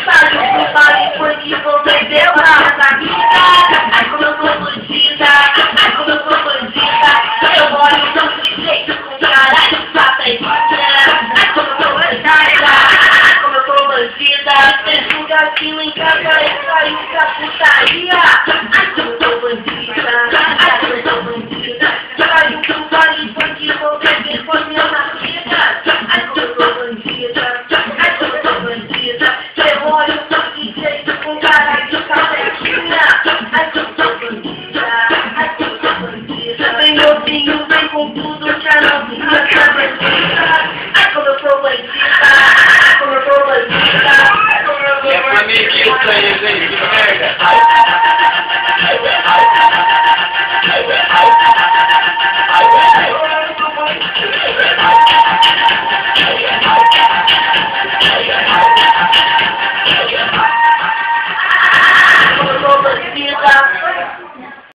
Sabe o que vale foi que vou perder pra amiga. Ai, como eu tô bandida, ai, como eu tô bandida. Eu olho tão de jeito com caralho, prata e pedra. Ai, como eu tô bandida, ai, como eu tô bandida. Fez um gatinho em casa e saiu pra puta.